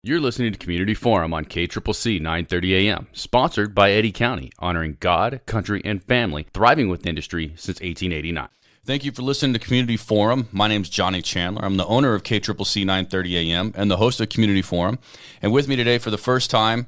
You're listening to Community Forum on KCCC 930 AM, sponsored by Eddy County, honoring God, country, and family, thriving with industry since 1889. Thank you for listening to Community Forum. My name's Johnny Chandler. I'm the owner of KCCC 930 AM and the host of Community Forum. And with me today for the first time,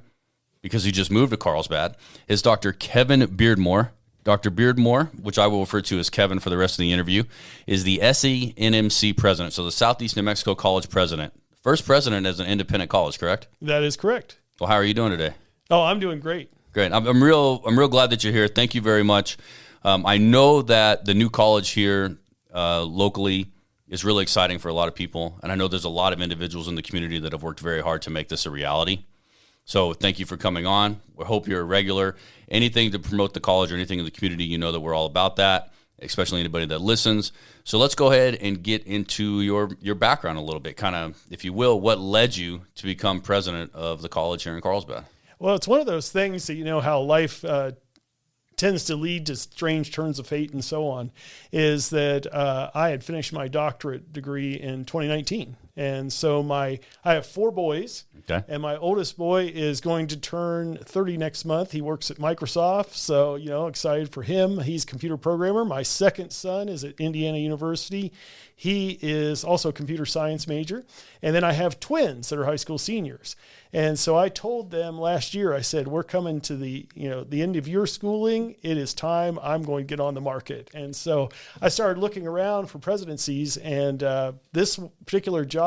because he just moved to Carlsbad, is Dr. Kevin Beardmore. Dr. Beardmore, which I will refer to as Kevin for the rest of the interview, is the SENMC president, so the Southeast New Mexico College president. First president as an independent college, correct? That is correct. Well, how are you doing today? Oh, I'm doing great. Great. I'm real glad that you're here. Thank you very much. I know that the new college here locally is really exciting for a lot of people, and I know there's a lot of individuals in the community that have worked very hard to make this a reality. So thank you for coming on. We hope you're a regular. Anything to promote the college or anything in the community, you know that we're all about that, especially anybody that listens. So let's go ahead and get into your background a little bit, kind of, if you will, what led you to become president of the college here in Carlsbad? Well, it's one of those things that, you know, how life tends to lead to strange turns of fate and so on, is that I had finished my doctorate degree in 2019. And so I have 4 boys, okay, and my oldest boy is going to turn 30 next month. He works at Microsoft, so, you know, excited for him. He's a computer programmer. My second son is at Indiana University. He is also a computer science major. And then I have twins that are high school seniors. And so I told them last year, I said, we're coming to the end of your schooling. It is time. I'm going to get on the market. And so I started looking around for presidencies, and this particular job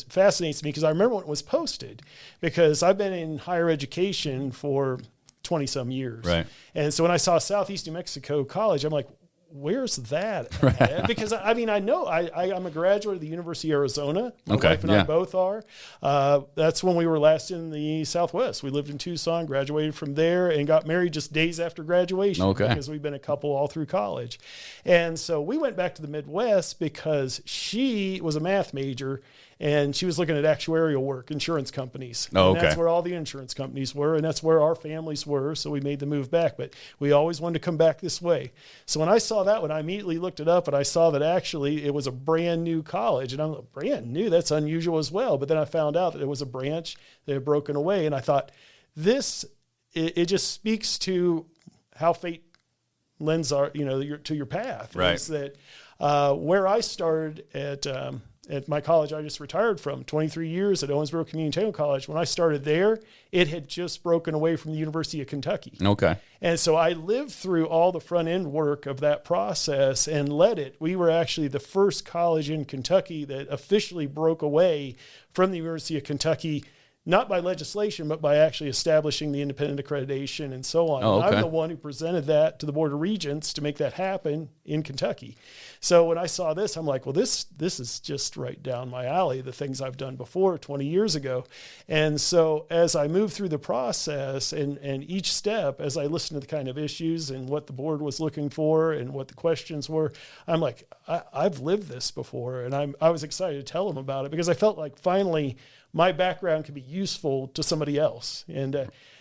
fascinates me because I remember when it was posted, because I've been in higher education for 20 some years. Right. And so when I saw Southeast New Mexico College, I'm like, where's that? Right. Because I mean, I know I'm a graduate of the University of Arizona. My wife and I both are. That's when we were last in the Southwest. We lived in Tucson, graduated from there, and got married just days after graduation. Okay. Because we've been a couple all through college. And so we went back to the Midwest because she was a math major, and she was looking at actuarial work, insurance companies. Oh, okay. And that's where all the insurance companies were, and that's where our families were, so we made the move back. But we always wanted to come back this way. So when I saw that one, I immediately looked it up, and I saw that actually it was a brand new college. And I'm like, brand new? That's unusual as well. But then I found out that it was a branch that had broken away, and I thought, it just speaks to how fate lends to your path. Right. Is that where I started at my college I just retired from, 23 years at Owensboro Community Technical College. When I started there, it had just broken away from the University of Kentucky. Okay. And so I lived through all the front end work of that process and led it. We were actually the first college in Kentucky that officially broke away from the University of Kentucky, not by legislation, but by actually establishing the independent accreditation and so on. Oh, okay. And I'm the one who presented that to the Board of Regents to make that happen in Kentucky. So when I saw this, I'm like, well, this is just right down my alley, the things I've done before 20 years ago. And so as I moved through the process and each step, as I listened to the kind of issues and what the board was looking for and what the questions were, I'm like, I've lived this before. And I was excited to tell them about it because I felt like finally my background could be useful to somebody else. And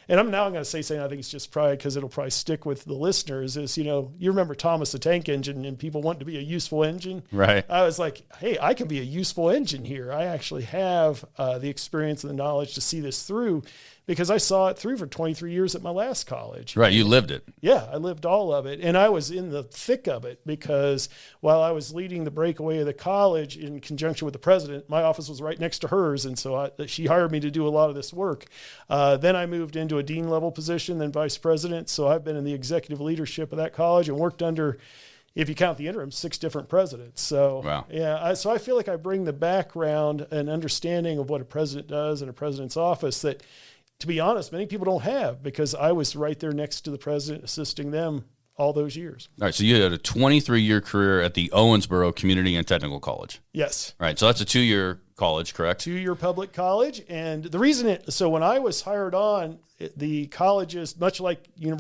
I'm going to say something I think it's just probably because it'll probably stick with the listeners is, you remember Thomas the Tank Engine and people want to be a useful engine. Right. I was like, hey, I can be a useful engine here. I actually have the experience and the knowledge to see this through because I saw it through for 23 years at my last college. Right. You lived it. Yeah, I lived all of it. And I was in the thick of it because while I was leading the breakaway of the college in conjunction with the president, my office was right next to hers. And so she hired me to do a lot of this work. Then I moved into a dean level position, then vice president. So I've been in the executive leadership of that college and worked under, if you count the interim, 6 different presidents. So, wow. Yeah, so I feel like I bring the background and understanding of what a president does in a president's office that, to be honest, many people don't have because I was right there next to the president assisting them all those years. All right, so you had a 23-year career at the Owensboro Community and Technical College. Yes. All right, so that's a 2-year college, correct? 2-year public college, and the reason so when I was hired on, the colleges, much like New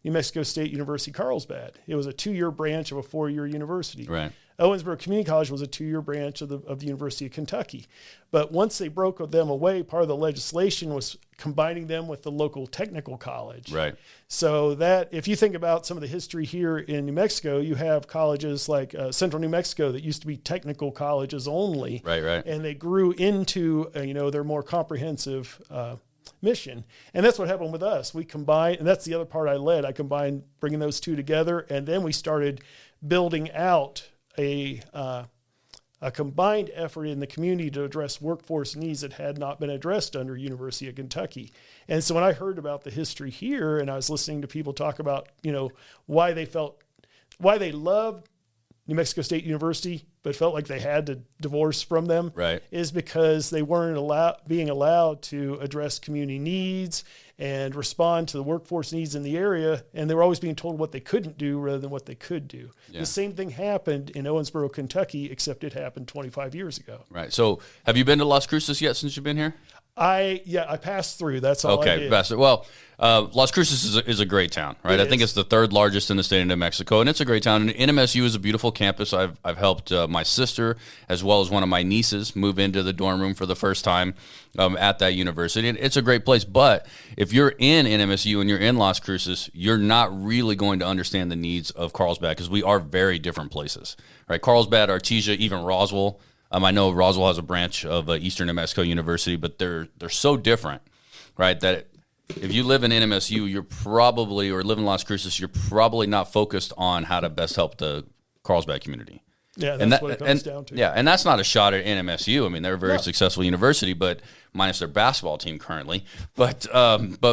Mexico State University Carlsbad, it was a 2-year branch of a 4-year university. Right. Owensboro Community College was a 2-year branch of the University of Kentucky. But once they broke them away, part of the legislation was combining them with the local technical college. Right. So that, if you think about some of the history here in New Mexico, you have colleges like Central New Mexico that used to be technical colleges only. Right. And they grew into, their more comprehensive mission. And that's what happened with us. We combined, and that's the other part I led. I combined bringing those two together, and then we started building out a combined effort in the community to address workforce needs that had not been addressed under University of Kentucky. And so when I heard about the history here, and I was listening to people talk about, why they loved New Mexico State University, but felt like they had to divorce from them, right, is because they weren't being allowed to address community needs and respond to the workforce needs in the area, and they were always being told what they couldn't do rather than what they could do. Yeah. The same thing happened in Owensboro, Kentucky, except it happened 25 years ago. Right. So have you been to Las Cruces yet since you've been here? I passed through. That's all I did. Okay, well, Las Cruces is a great town, right? I think it's the third largest in the state of New Mexico, and it's a great town. And NMSU is a beautiful campus. I've helped my sister as well as one of my nieces move into the dorm room for the first time at that university. And it's a great place. But if you're in NMSU and you're in Las Cruces, you're not really going to understand the needs of Carlsbad because we are very different places, right? Carlsbad, Artesia, even Roswell. I know Roswell has a branch of Eastern New Mexico University, but they're so different, right, that if you live in NMSU, or live in Las Cruces, you're probably not focused on how to best help the Carlsbad community. Yeah, that's what it comes down to. Yeah, and that's not a shot at NMSU. I mean, they're a very successful university, but minus their basketball team currently. But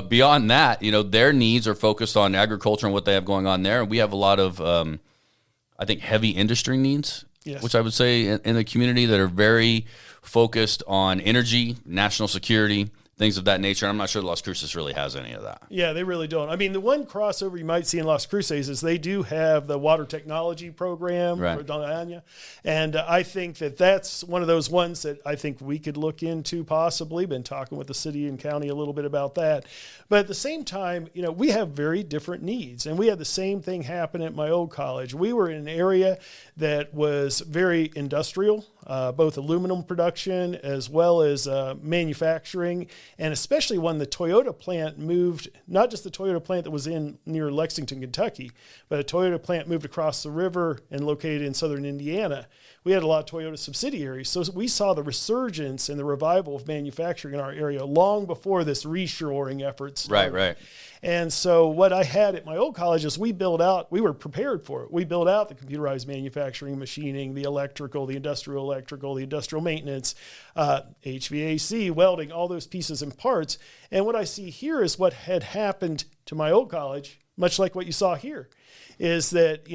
beyond that, their needs are focused on agriculture and what they have going on there. And we have a lot of, I think, heavy industry needs. Yes. Which I would say in the community that are very focused on energy, national security, things of that nature. I'm not sure Las Cruces really has any of that. Yeah, they really don't. I mean, the one crossover you might see in Las Cruces is they do have the water technology program for Donna Anya. And I think that's one of those ones that I think we could look into possibly. Been talking with the city and county a little bit about that. But at the same time, we have very different needs. And we had the same thing happen at my old college. We were in an area that was very industrial, both aluminum production as well as manufacturing. And especially when the Toyota plant moved, not just the Toyota plant that was near Lexington, Kentucky, but a Toyota plant moved across the river and located in southern Indiana. We had a lot of Toyota subsidiaries. So we saw the resurgence and the revival of manufacturing in our area long before this reshoring effort started. Right. And so what I had at my old college is we were prepared for it. We built out the computerized manufacturing, machining, the electrical, the industrial maintenance, HVAC, welding, all those pieces and parts. And what I see here is what had happened to my old college, much like what you saw here, is that,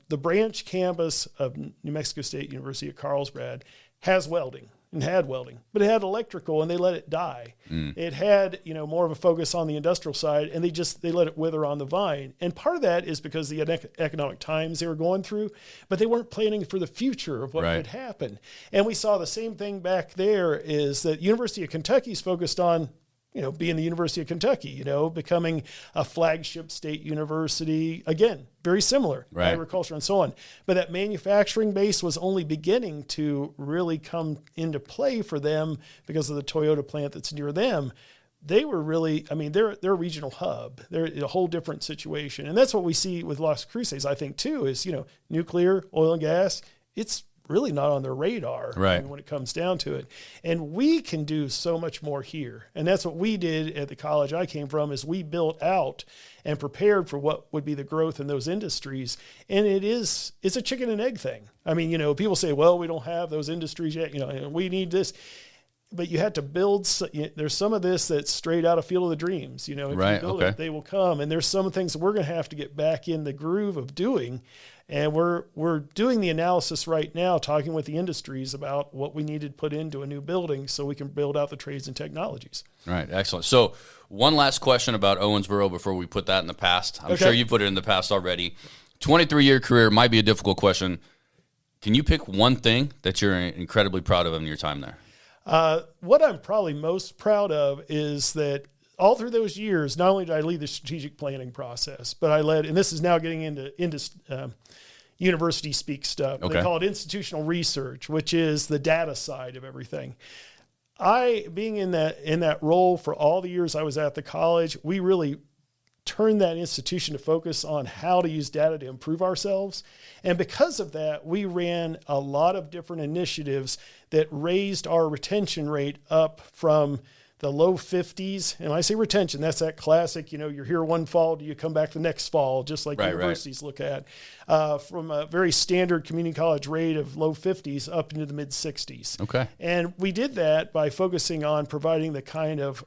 the branch campus of New Mexico State University at Carlsbad has welding. And had welding, but it had electrical, and they let it die. It had, more of a focus on the industrial side, and they let it wither on the vine. And part of that is because of the economic times they were going through, but they weren't planning for the future of what could happen. And we saw the same thing back there is that University of Kentucky is focused on, being the University of Kentucky, becoming a flagship state university. Again, very similar, agriculture and so on. But that manufacturing base was only beginning to really come into play for them because of the Toyota plant that's near them. They were really, they're a regional hub. They're a whole different situation. And that's what we see with Las Cruces, I think, too, is, nuclear, oil and gas, it's really not on their radar when it comes down to it. And we can do so much more here. And that's what we did at the college I came from, is we built out and prepared for what would be the growth in those industries. And it's a chicken and egg thing. People say, well, we don't have those industries yet, we need this. But you have to build, there's some of this that's straight out of Field of the Dreams. If you build it, they will come. And there's some things we're going to have to get back in the groove of doing. And we're doing the analysis right now, talking with the industries about what we need to put into a new building so we can build out the trades and technologies. All right, excellent. So one last question about Owensboro before we put that in the past. I'm sure you put it in the past already. 23-year career might be a difficult question. Can you pick one thing that you're incredibly proud of in your time there? What I'm probably most proud of is that all through those years, not only did I lead the strategic planning process, but I led, and this is now getting into university speak stuff. Okay. They call it institutional research, which is the data side of everything. Being in that role for all the years I was at the college, we really turned that institution to focus on how to use data to improve ourselves. And because of that, we ran a lot of different initiatives that raised our retention rate up from the low 50s. And when I say retention, that's that classic, you're here one fall, do you come back the next fall, just like universities look at, from a very standard community college rate of low 50s up into the mid 60s. Okay. And we did that by focusing on providing the kind of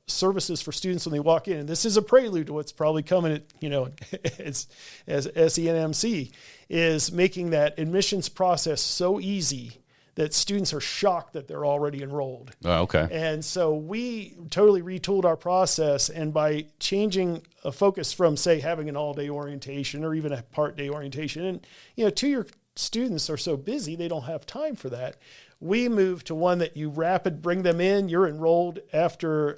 services for students when they walk in. And this is a prelude to what's probably coming as SENMC, is making that admissions process so easy that students are shocked that they're already enrolled. Oh, okay. And so we totally retooled our process, and by changing a focus from, say, having an all-day orientation or even a part-day orientation, and 2-year students are so busy they don't have time for that. We moved to one that you bring them in, you're enrolled after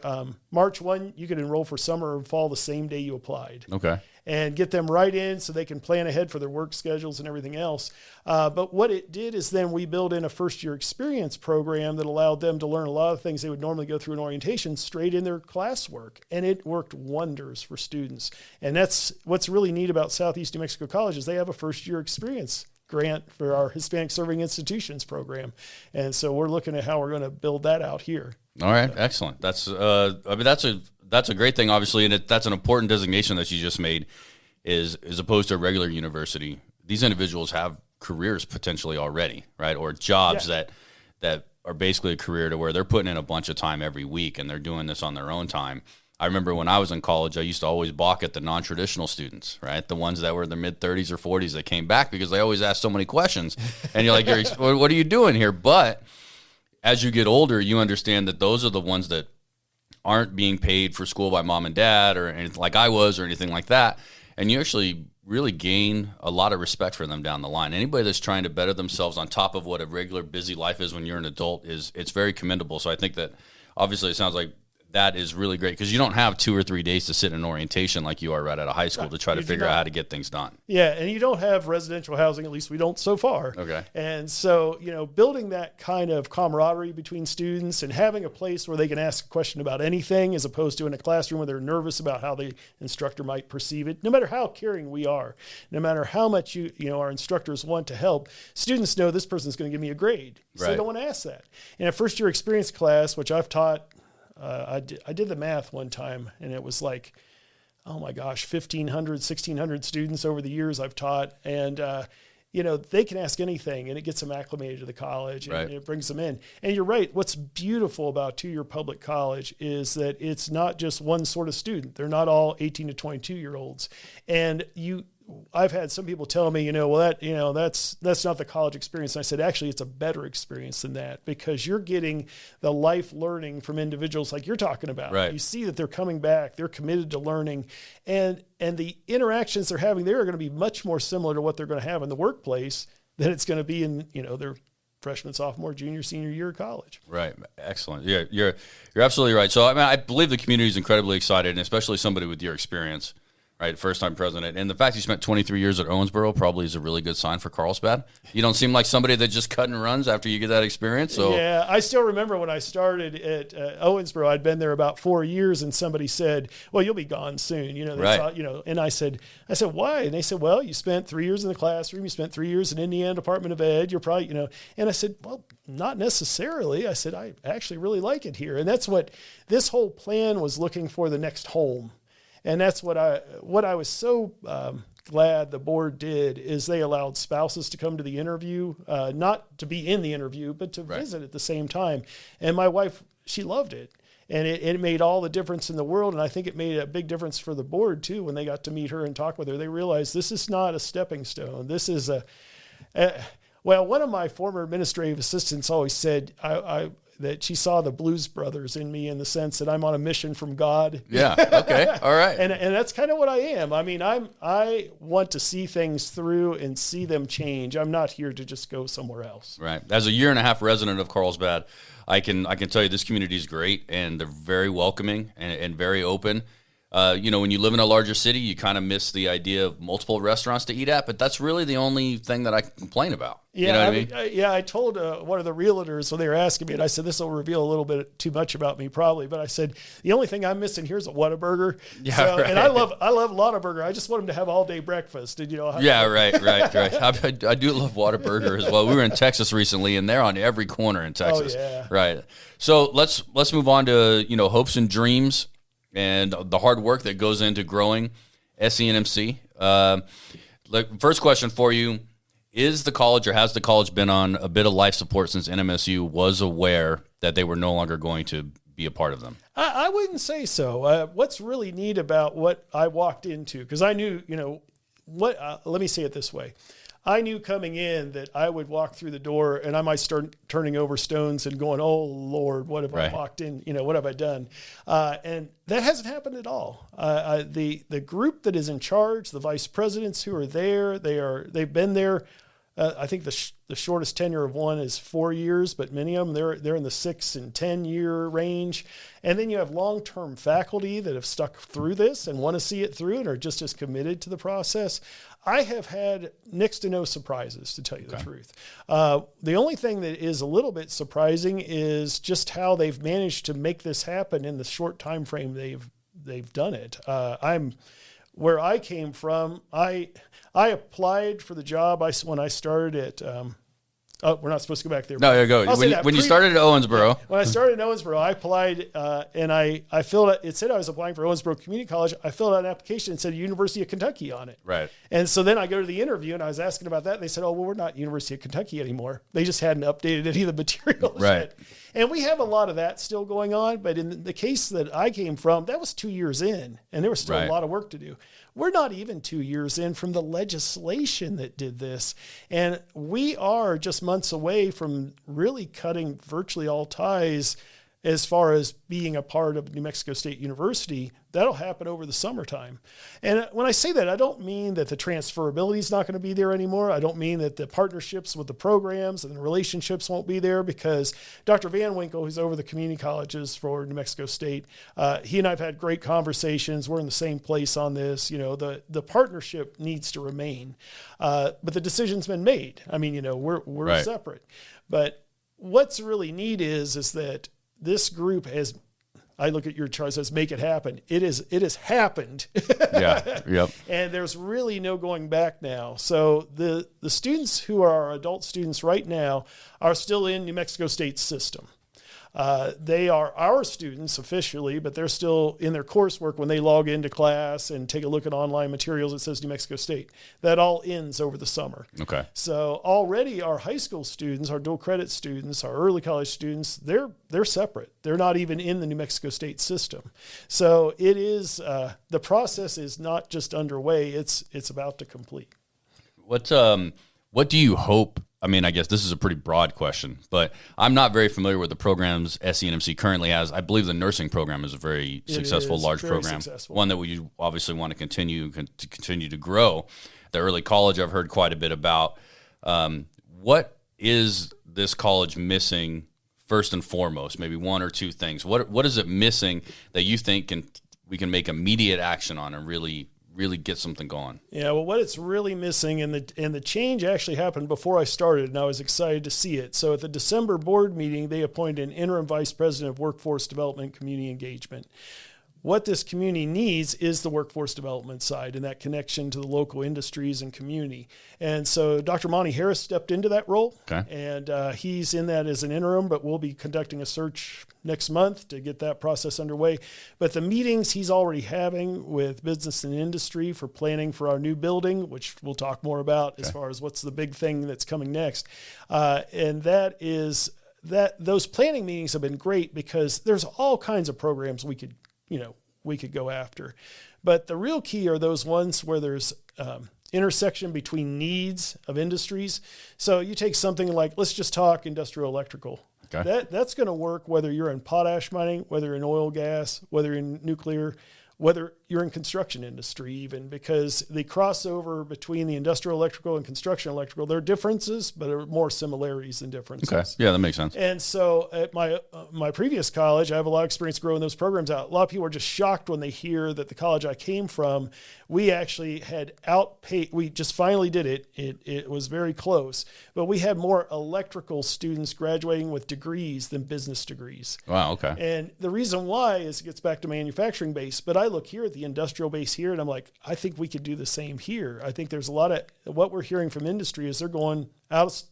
March 1, you could enroll for summer or fall the same day you applied. Okay. And get them right in so they can plan ahead for their work schedules and everything else. But what it did is then we built in a first-year experience program that allowed them to learn a lot of things they would normally go through in orientation straight in their classwork. And it worked wonders for students. And that's what's really neat about Southeast New Mexico College, is they have a first-year experience grant for our Hispanic Serving Institutions program. And so we're looking at how we're going to build that out here. All right, excellent. That's that's a great thing, obviously, and that's an important designation that you just made, is as opposed to a regular university. These individuals have careers potentially already, right, or jobs that are basically a career to where they're putting in a bunch of time every week and they're doing this on their own time. I remember when I was in college, I used to always balk at the non-traditional students, right? The ones that were in their mid-30s or 40s that came back because they always asked so many questions. And you're like, what are you doing here? But as you get older, you understand that those are the ones that aren't being paid for school by mom and dad or anything like I was or anything like that. And you actually really gain a lot of respect for them down the line. Anybody that's trying to better themselves on top of what a regular busy life is when you're an adult it's very commendable. So I think that obviously it sounds like that is really great, because you don't have 2 or 3 days to sit in orientation like you are right out of high school to try to figure out how to get things done. Yeah, and you don't have residential housing, at least we don't so far. Okay. And so, building that kind of camaraderie between students and having a place where they can ask a question about anything, as opposed to in a classroom where they're nervous about how the instructor might perceive it. No matter how caring we are, no matter how much our instructors want to help, students know this person's going to give me a grade. So they don't want to ask that. In a first-year experience class, which I've taught, I did the math one time, and it was like, oh my gosh, 1,500, 1,600 students over the years I've taught. And, they can ask anything, and it gets them acclimated to the college, and it brings them in. And you're right. What's beautiful about two-year public college is that it's not just one sort of student. They're not all 18 to 22-year-olds. And I've had some people tell me, that's not the college experience. And I said, actually, it's a better experience than that, because you're getting the life learning from individuals like you're talking about. Right. You see that they're coming back, they're committed to learning, and the interactions they're having there are going to be much more similar to what they're going to have in the workplace than it's going to be in, their freshman, sophomore, junior, senior year of college. Right. Excellent. Yeah, you're absolutely right. So, I believe the community is incredibly excited, and especially somebody with your experience. Right, first-time president. And the fact you spent 23 years at Owensboro probably is a really good sign for Carlsbad. You don't seem like somebody that just cut and runs after you get that experience. So yeah, I still remember when I started at Owensboro, I'd been there about 4 years, and somebody said, well, you'll be gone soon. And I said, why? And they said, well, you spent 3 years in the classroom. You spent 3 years in Indiana Department of Ed. You're probably, and I said, well, not necessarily. I said, I actually really like it here. And that's what this whole plan was, looking for the next home. And that's what I was so glad the board did, is they allowed spouses to come to the interview, not to be in the interview, but to visit at the same time. And my wife, she loved it. And it made all the difference in the world. And I think it made a big difference for the board, too, when they got to meet her and talk with her. They realized this is not a stepping stone. This is one of my former administrative assistants always said, that she saw the Blues Brothers in me, in the sense that I'm on a mission from God. Yeah. Okay. All right. And that's kind of what I am. I mean, I want to see things through and see them change. I'm not here to just go somewhere else. Right. As a 1.5 year resident of Carlsbad, I can tell you this community is great, and they're very welcoming and very open. When you live in a larger city, you kind of miss the idea of multiple restaurants to eat at, but that's really the only thing that I complain about. Yeah, you know what I mean? I told one of the realtors when they were asking me, and I said, this will reveal a little bit too much about me probably, but I said, the only thing I'm missing here is a Whataburger. Yeah, so, right. And I love Whataburger. I just want them to have all day breakfast. And, Yeah, right. I do love Whataburger as well. We were in Texas recently, and they're on every corner in Texas. Oh, yeah. Right. So let's move on to, hopes and dreams and the hard work that goes into growing SENMC. First question for you, has the college been on a bit of life support since NMSU was aware that they were no longer going to be a part of them? I wouldn't say so. What's really neat about what I walked into, because I knew, let me say it this way. I knew coming in that I would walk through the door and I might start turning over stones and going, oh, Lord, what have I walked in? What have I done? And that hasn't happened at all. The group that is in charge, the vice presidents who are there, they've been there. I think the shortest tenure of one is 4 years, but many of them, they're in the 6 and 10 year range. And then you have long-term faculty that have stuck through this and want to see it through and are just as committed to the process. I have had next to no surprises, to tell you the truth. The only thing that is a little bit surprising is just how they've managed to make this happen in the short time frame they've done it. Where I came from, I applied for the job when I started at, we're not supposed to go back there. No, yeah, go. When you started at Owensboro. When I started at Owensboro, I applied and I filled out, it said I was applying for Owensboro Community College. I filled out an application and said University of Kentucky on it. Right. And so then I go to the interview and I was asking about that. And they said, oh, well, we're not University of Kentucky anymore. They just hadn't updated any of the materials yet. And we have a lot of that still going on. But in the case that I came from, that was 2 years in and there was still a lot of work to do. We're not even 2 years in from the legislation that did this. And we are just months away from really cutting virtually all ties as far as being a part of New Mexico State University. That'll happen over the summertime. And when I say that, I don't mean that the transferability is not going to be there anymore. I don't mean that the partnerships with the programs and the relationships won't be there, because Dr. Van Winkle, who's over the community colleges for New Mexico State, he and I have had great conversations. We're in the same place on this. The partnership needs to remain. But the decision's been made. I mean, we're separate. But what's really neat is that this group has, I look at your chart as make it happen. It has happened. Yeah. Yep. And there's really no going back now. So the students who are our adult students right now are still in New Mexico State's system. They are our students officially, but they're still in their coursework when they log into class and take a look at online materials. It says New Mexico State. That all ends over the summer. Okay. So already our high school students, our dual credit students, our early college students, they're separate. They're not even in the New Mexico State system. So it is, the process is not just underway, it's about to complete. What do you hope? I mean, I guess this is a pretty broad question, but I'm not very familiar with the programs SENMC currently has. I believe the nursing program is a very successful, large program, one that we obviously want to continue to grow. The early college I've heard quite a bit about. What is this college missing first and foremost? Maybe one or two things. What is it missing that you think we can make immediate action on and really get something going? Yeah, well, what it's really missing, and the change actually happened before I started, and I was excited to see it. So at the December board meeting, they appointed an interim vice president of workforce development, community engagement. What this community needs is the workforce development side and that connection to the local industries and community. And so Dr. Monty Harris stepped into that role, and he's in that as an interim, but we'll be conducting a search next month to get that process underway. But the meetings he's already having with business and industry for planning for our new building, which we'll talk more about as far as what's the big thing that's coming next. And that is that those planning meetings have been great because there's all kinds of programs we could go after. But the real key are those ones where there's intersection between needs of industries. So you take something like, let's just talk industrial electrical. Okay. That's going to work whether you're in potash mining, whether in oil, gas, whether in nuclear, whether you're in construction industry even, because the crossover between the industrial electrical and construction electrical, there are differences, but there are more similarities than differences. Okay. Yeah, that makes sense. And so at my previous college, I have a lot of experience growing those programs out. A lot of people are just shocked when they hear that the college I came from, we actually had outpaced, we just finally did it. It was very close, but we had more electrical students graduating with degrees than business degrees. Wow, okay. And the reason why is it gets back to manufacturing base, but I look here at the industrial base here and I'm like, I think we could do the same here. I think there's a lot of, what we're hearing from industry is they're going out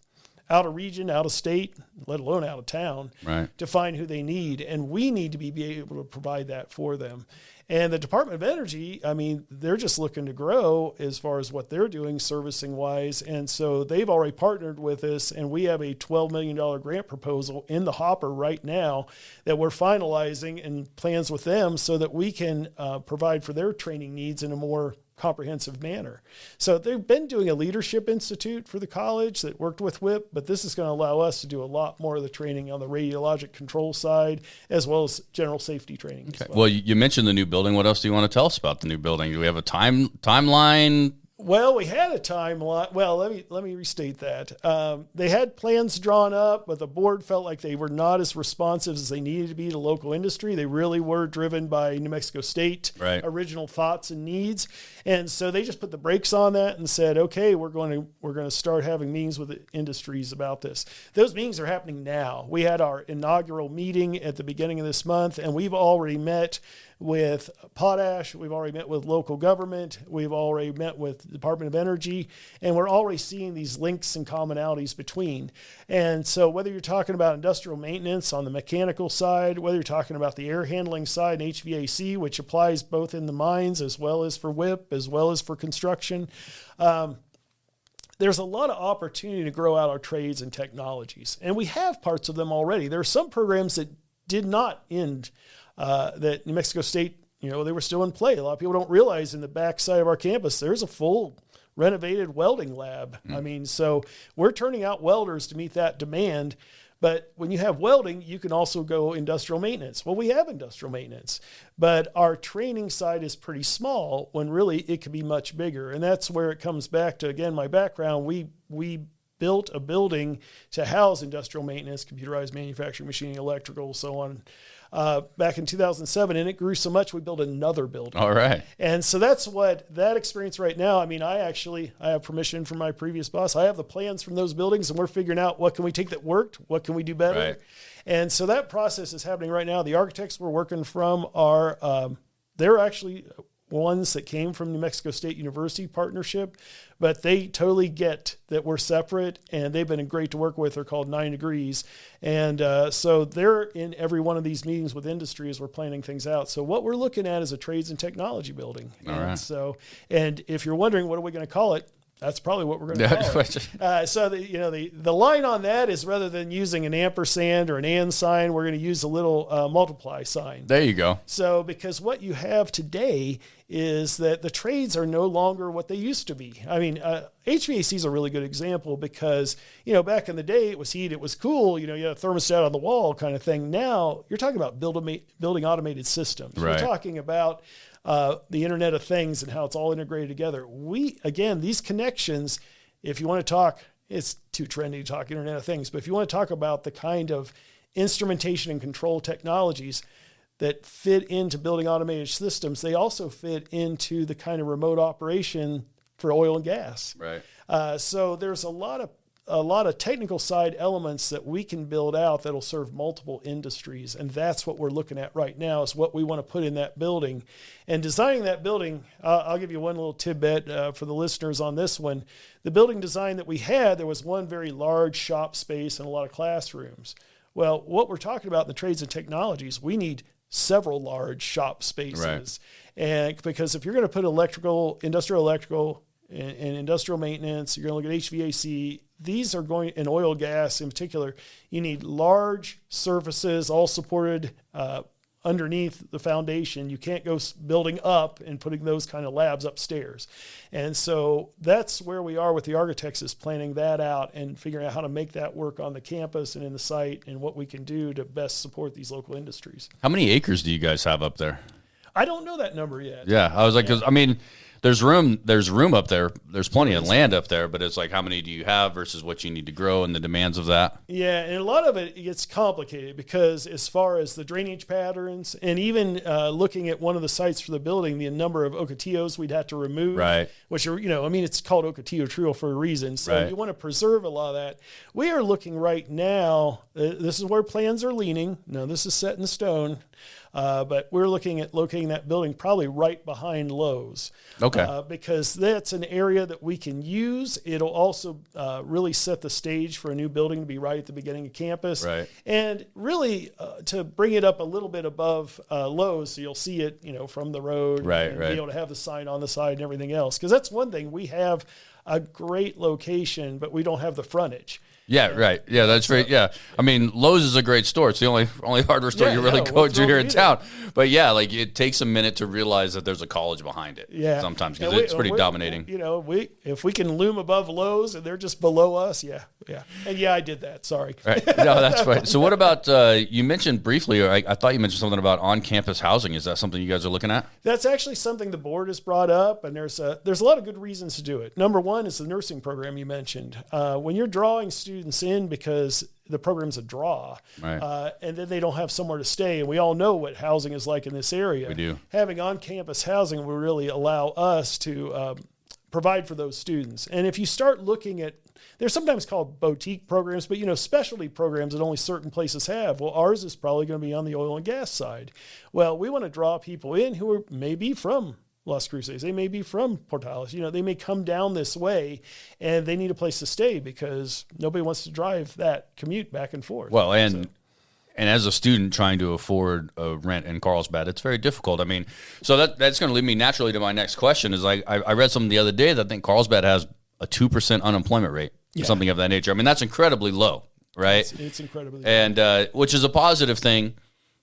of region, out of state, let alone out of town, right, to find who they need. And we need to be able to provide that for them. And the Department of Energy, I mean, they're just looking to grow as far as what they're doing servicing wise. And so they've already partnered with us, and we have a $12 million grant proposal in the hopper right now that we're finalizing and plans with them so that we can provide for their training needs in a more comprehensive manner. So they've been doing a leadership institute for the college that worked with WIP, but this is going to allow us to do a lot more of the training on the radiologic control side, as well as general safety training. Okay. Well, you mentioned the new building. What else do you want to tell us about the new building? Do we have a timeline? Well, we had a timeline. Well, let me restate that. They had plans drawn up, but the board felt like they were not as responsive as they needed to be to local industry. They really were driven by New Mexico State original thoughts and needs, and so they just put the brakes on that and said, "Okay, we're going to start having meetings with the industries about this." Those meetings are happening now. We had our inaugural meeting at the beginning of this month, and we've already met with Potash, we've already met with local government, we've already met with the Department of Energy, and we're already seeing these links and commonalities between. And so whether you're talking about industrial maintenance on the mechanical side, whether you're talking about the air handling side and HVAC, which applies both in the mines as well as for WIP, as well as for construction, there's a lot of opportunity to grow out our trades and technologies. And we have parts of them already. There are some programs that did not end that New Mexico State, they were still in play. A lot of people don't realize in the backside of our campus, there's a full renovated welding lab. I mean, so we're turning out welders to meet that demand. But when you have welding, you can also go industrial maintenance. Well, we have industrial maintenance, but our training side is pretty small when really it could be much bigger. And that's where it comes back to, again, my background. We built a building to house industrial maintenance, computerized manufacturing, machining, electrical, so on, back in 2007, and it grew so much we built another building. All right. And so that's what that experience right now. I mean, I have permission from my previous boss. I have the plans from those buildings, and we're figuring out what can we take that worked, what can we do better. Right. And so that process is happening right now. The architects we're working from are they're actually ones that came from New Mexico State University partnership, but they totally get that we're separate, and they've been great to work with. They're called 9 Degrees. And so they're in every one of these meetings with industry as we're planning things out. So what we're looking at is a trades and technology building. All right. So, and if you're wondering, what are we going to call it? That's probably what we're going to call it. So the line on that is, rather than using an ampersand or an and sign, we're going to use a little multiply sign. There you go. So because what you have today is that the trades are no longer what they used to be. I mean, HVAC is a really good example because, back in the day, it was heat, it was cool, you had a thermostat on the wall kind of thing. Now you're talking about building automated systems. Right. You're talking about the Internet of Things and how it's all integrated together. These connections, if you want to talk, it's too trendy to talk Internet of Things, but if you want to talk about the kind of instrumentation and control technologies that fit into building automated systems, they also fit into the kind of remote operation for oil and gas. Right. So there's a lot of technical side elements that we can build out that'll serve multiple industries. And that's what we're looking at right now, is what we want to put in that building. And designing that building, I'll give you one little tidbit for the listeners on this one. The building design that we had, there was one very large shop space and a lot of classrooms. Well, what we're talking about in the trades and technologies, we need several large shop spaces. Right. And because if you're going to put industrial electrical, and industrial maintenance, you're going to look at HVAC, these are going, in oil and gas in particular, you need large surfaces all supported underneath the foundation. You can't go building up and putting those kind of labs upstairs. And so that's where we are with the architects, is planning that out and figuring out how to make that work on the campus and in the site, and what we can do to best support these local industries. How many acres do you guys have up there? I don't know that number yet. Yeah, I was like, because I mean, there's room up there. There's plenty of land up there, but it's like, how many do you have versus what you need to grow and the demands of that? Yeah, and a lot of it gets complicated because as far as the drainage patterns and even looking at one of the sites for the building, the number of ocotillos we'd have to remove, right? Which are, I mean, it's called ocotillo trio for a reason. So right. You want to preserve a lot of that. We are looking right now, this is where plans are leaning. No, this is set in stone. But we're looking at locating that building probably right behind Lowe's. Okay. Because that's an area that we can use. It'll also really set the stage for a new building to be right at the beginning of campus. Right. And really to bring it up a little bit above Lowe's so you'll see it, from the road. Right, and right. be able to have the sign on the side and everything else. Because that's one thing. We have a great location, but we don't have the frontage. Yeah, right. Yeah, that's very. Yeah, I mean, Lowe's is a great store. It's the only hardware store you really go to here in town. But yeah, like it takes a minute to realize that there's a college behind it. Yeah, sometimes because it's pretty dominating. If we can loom above Lowe's and they're just below us, yeah, and I did that. Sorry. Right. No, that's right. So what about you mentioned briefly? Or I thought you mentioned something about on-campus housing. Is that something you guys are looking at? That's actually something the board has brought up, and there's a lot of good reasons to do it. Number one is the nursing program you mentioned. When you're drawing students in because the program's a draw, right. And then they don't have somewhere to stay. And we all know what housing is like in this area. We do. Having on-campus housing will really allow us to provide for those students. And if you start looking at, they're sometimes called boutique programs, but specialty programs that only certain places have. Well, ours is probably going to be on the oil and gas side. Well, we want to draw people in who are maybe from Las Cruces. They may be from Portales. They may come down this way and they need a place to stay because nobody wants to drive that commute back and forth. Well, and as a student trying to afford a rent in Carlsbad, it's very difficult. I mean, so that's going to lead me naturally to my next question is I read something the other day that I think Carlsbad has a 2% unemployment rate, something of that nature. I mean, that's incredibly low, right? It's incredibly low. And which is a positive thing.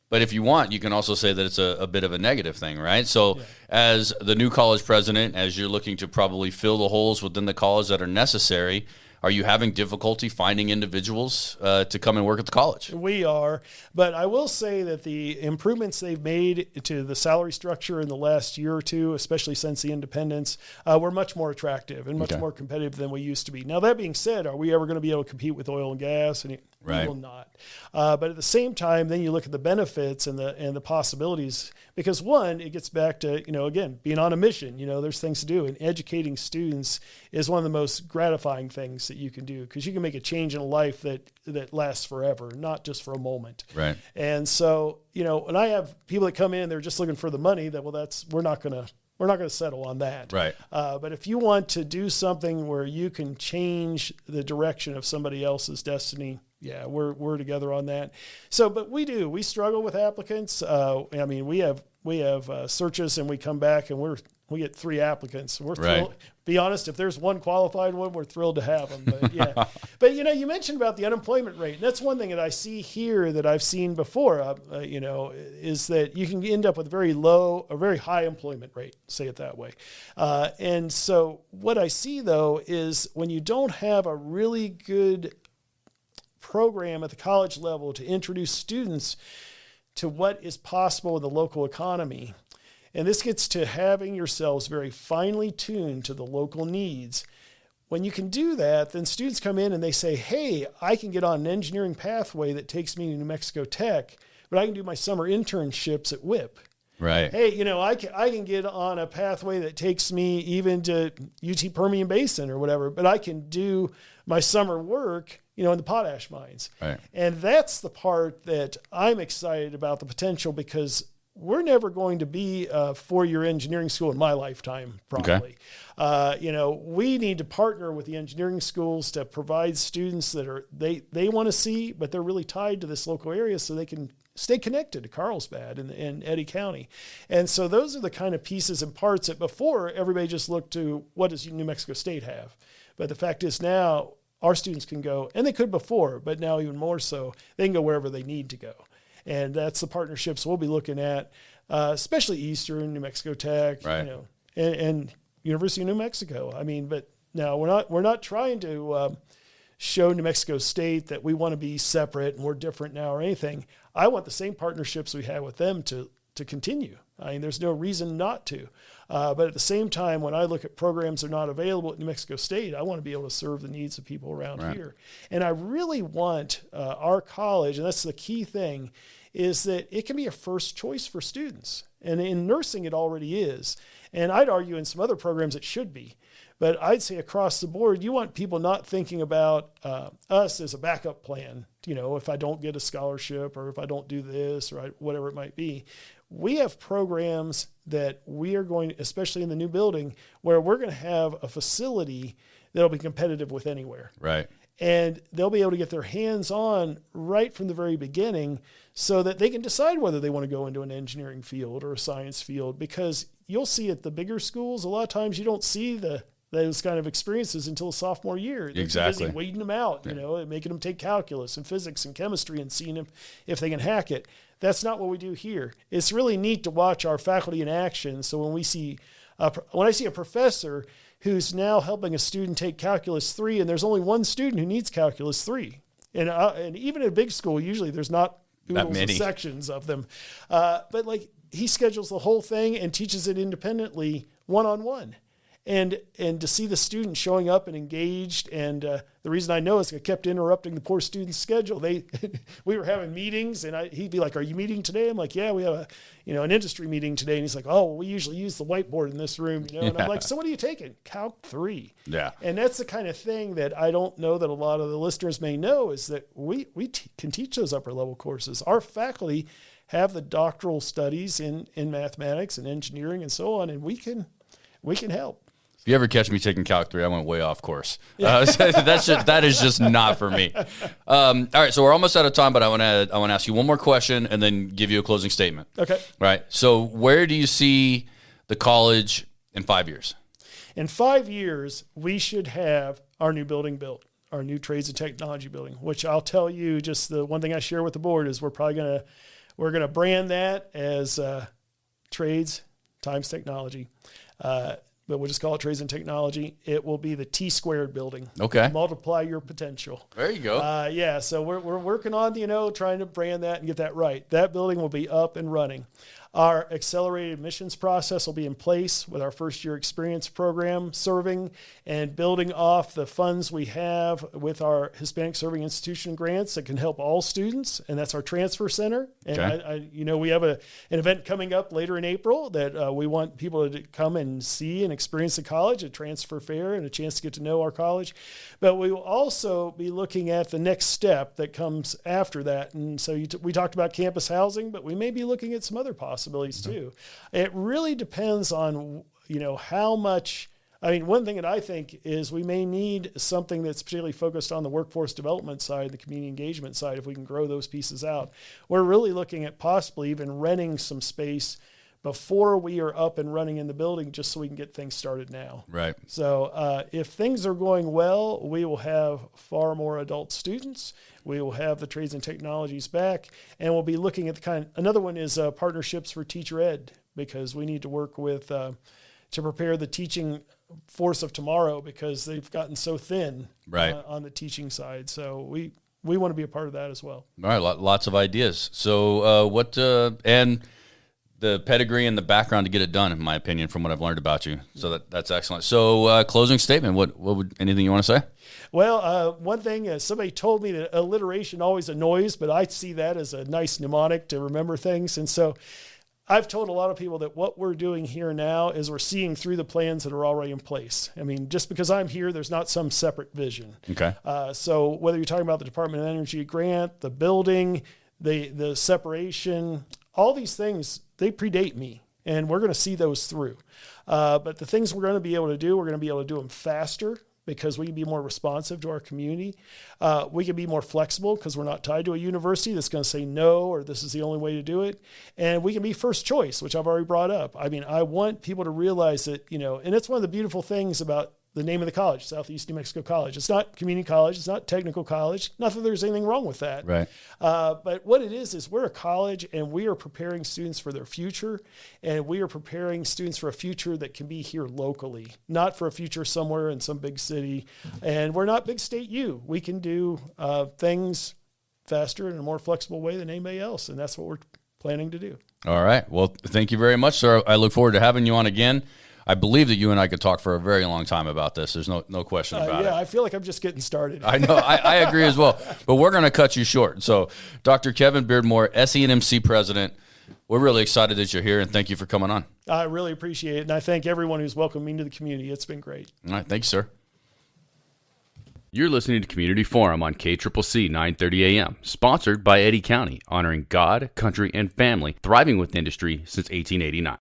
But if you want, you can also say that it's a bit of a negative thing, right? So as the new college president, as you're looking to probably fill the holes within the college that are necessary, are you having difficulty finding individuals to come and work at the college? We are, but I will say that the improvements they've made to the salary structure in the last year or two, especially since the independence, were much more attractive and much more competitive than we used to be. Now, that being said, are we ever going to be able to compete with oil and gas? And we will not. But at the same time, then you look at the benefits and the possibilities, because one, it gets back to, again, being on a mission, there's things to do, and educating students is one of the most gratifying things that you can do, because you can make a change in a life that lasts forever, not just for a moment. Right. And so, when I have people that come in, they're just looking for the money, we're not going to settle on that. Right. But if you want to do something where you can change the direction of somebody else's destiny, we're together on that. So, but we struggle with applicants. I mean, we have searches and we come back and we get 3 applicants. We're thrilled. Be honest, if there's one qualified one, we're thrilled to have them. But but you mentioned about the unemployment rate. And that's one thing that I see here that I've seen before. Is that you can end up with a very high employment rate. Say it that way. And so what I see though is when you don't have a really good program at the college level to introduce students to what is possible in the local economy. And this gets to having yourselves very finely tuned to the local needs. When you can do that, then students come in and they say, hey, I can get on an engineering pathway that takes me to New Mexico Tech, but I can do my summer internships at WIP. Right. Hey, I can get on a pathway that takes me even to UT Permian Basin or whatever, but I can do my summer work, in the potash mines. Right. And that's the part that I'm excited about the potential, because we're never going to be a 4-year engineering school in my lifetime, probably. Okay. We need to partner with the engineering schools to provide students that they want to see, but they're really tied to this local area so they can stay connected to Carlsbad and Eddy County. And so those are the kind of pieces and parts that before everybody just looked to what does New Mexico State have? But the fact is now our students can go, and they could before, but now even more so, they can go wherever they need to go. And that's the partnerships we'll be looking at, especially Eastern, New Mexico Tech, right. And University of New Mexico. I mean, but now we're not trying to show New Mexico State that we want to be separate and we're different now or anything. I want the same partnerships we had with them to to continue. I mean, there's no reason not to. But at the same time, when I look at programs that are not available at New Mexico State, I want to be able to serve the needs of people around here. And I really want our college, and that's the key thing, is that it can be a first choice for students. And in nursing, it already is. And I'd argue in some other programs it should be. But I'd say across the board, you want people not thinking about us as a backup plan. You know, if I don't get a scholarship or if I don't do this or whatever it might be. We have programs that we are going, especially in the new building, where we're going to have a facility that'll be competitive with anywhere. Right. And they'll be able to get their hands on right from the very beginning so that they can decide whether they want to go into an engineering field or a science field. Because you'll see at the bigger schools, a lot of times you don't see those kind of experiences until sophomore year. They're Exactly. busy waiting them out, you know, and making them take calculus and physics and chemistry and seeing if they can hack it. That's not what we do here. It's really neat to watch our faculty in action. So when I see a professor who's now helping a student take Calculus 3, and there's only one student who needs Calculus 3. And even at a big school, usually there's not that many sections of them. But like he schedules the whole thing and teaches it independently, one-on-one. And to see the student showing up and engaged, and the reason I know is I kept interrupting the poor student's schedule. We were having meetings, and he'd be like, "Are you meeting today?" I'm like, "Yeah, we have an industry meeting today." And he's like, "Oh, we usually use the whiteboard in this room, you know." And I'm like, "So what are you taking?" Calc 3. Yeah. And that's the kind of thing that I don't know that a lot of the listeners may know is that we can teach those upper level courses. Our faculty have the doctoral studies in mathematics and engineering and so on, and we can help. If you ever catch me taking Calc 3, I went way off course. That is just not for me. All right, so we're almost out of time, but I want to ask you one more question and then give you a closing statement. Okay. All right. So where do you see the college in 5 years? In 5 years, we should have our new building built, our new trades and technology building, which I'll tell you, just the one thing I share with the board is we're going to brand that as trades times technology. But we'll just call it Trades and Technology. It will be the T-squared building. Okay. Multiply your potential. There you go. Yeah, so we're working on, trying to brand that and get that right. That building will be up and running. Our accelerated admissions process will be in place with our first-year experience program serving and building off the funds we have with our Hispanic Serving Institution grants that can help all students, and that's our transfer center. And okay. We have an event coming up later in April that we want people to come and see and experience the college, a transfer fair and a chance to get to know our college. But we will also be looking at the next step that comes after that. And so we talked about campus housing, but we may be looking at some other possibilities too. It really depends on, how much. I mean, one thing that I think is we may need something that's particularly focused on the workforce development side, the community engagement side, if we can grow those pieces out. We're really looking at possibly even renting some space before we are up and running in the building just so we can get things started now. Right. So if things are going well, we will have far more adult students. We will have the trades and technologies back, and we'll be looking at another one is partnerships for teacher ed, because we need to work with to prepare the teaching force of tomorrow, because they've gotten so thin on the teaching side. So we want to be a part of that as well. All right, lots of ideas. So and the pedigree and the background to get it done, in my opinion, from what I've learned about you. So that's excellent. So closing statement, what would anything you want to say? Well, one thing, somebody told me that alliteration always annoys, but I see that as a nice mnemonic to remember things. And so I've told a lot of people that what we're doing here now is we're seeing through the plans that are already in place. I mean, just because I'm here, there's not some separate vision. Okay. So whether you're talking about the Department of Energy grant, the building, the separation, all these things, they predate me, and we're going to see those through. But the things we're going to be able to do, we're going to be able to do them faster because we can be more responsive to our community. We can be more flexible because we're not tied to a university that's going to say no or this is the only way to do it. And we can be first choice, which I've already brought up. I mean, I want people to realize that, and it's one of the beautiful things about the name of the college, Southeast New Mexico College. It's not community college. It's not technical college. Not that there's anything wrong with that. Right. But what it is we're a college, and we are preparing students for their future, and we are preparing students for a future that can be here locally, not for a future somewhere in some big city. And we're not Big State U. We can do things faster in a more flexible way than anybody else, and that's what we're planning to do. All right. Well, thank you very much, sir. I look forward to having you on again. I believe that you and I could talk for a very long time about this. There's no question about it. Yeah, I feel like I'm just getting started. I know. I agree as well. But we're going to cut you short. So, Dr. Kevin Beardmore, SENMC president, we're really excited that you're here, and thank you for coming on. I really appreciate it, and I thank everyone who's welcomed me to the community. It's been great. All right. Thanks, sir. You're listening to Community Forum on KCCC 930 AM, sponsored by Eddy County, honoring God, country, and family, thriving with industry since 1889.